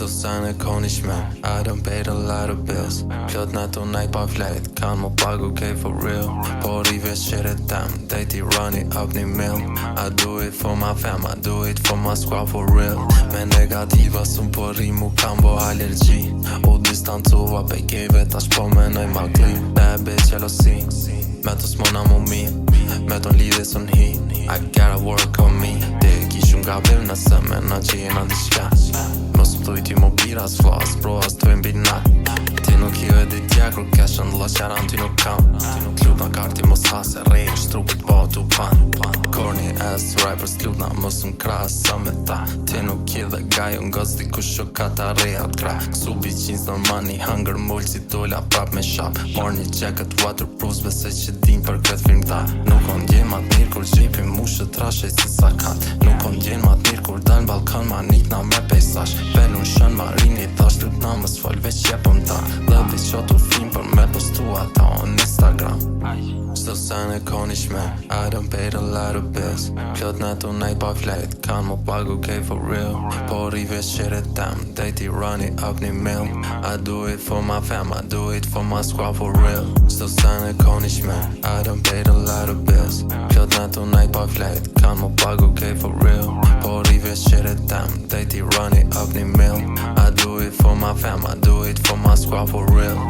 Still signing Cornish man, I done paid a lot of bills. Plot na tonight pa flight, kan mo pagu okay for real. Por I vesh qere tem, dejti running up një mil. I do it for my fam, I do it for my squad for real. Me negativa sun po rimu kam bo allergi. U distancova pe kejve tash po menoj ma klim. Bad bitch jealousy, me të smona mu mi, me ton lidhe sun hi. I gotta work on me, te kishun gabim nëse me na që jena diçka. Mos më thuj ti mo bira s'flas, pro as të mbi nak. Ti nuk jo e dit jakru keshën la qaran ti nuk kam. T'lut na karti mos hase rej, shtrupit po t'u pan. Corny ass rappers t'lut na mos m'kras sa me ta. Ti nuk je dhe gajo ngos di kush o kata rejat kra. Ksu biqins non money, hunger mull si dola prap me shop. Mor një jacket waterproof bese që din për këtë film ta. Nuk on djen ma t'mirë kur gjepi mushë trashe si sakat. Nuk on djen ma t'mirë kur dal balkan ma nit na me pejsash. Pelun shën marini thash lut na mës fol veç jepëm ta. Lëvi që tu film për me postu ata on Instagram. Still signing Cornish man, I done paid a lot of bills. Plot na tonight pa flight, kan mo pagu okay for real. Por I vesh qere tem, dejti running up një mil. I do it for my fam, I do it for my squad for real. Still signing Cornish man, I done paid a lot of bills. Plot na tonight pa flight, kan mo pagu okay for real. Por I vesh qere tem, dejti running up një mil. I do it for my fam, I do it for my squad for real.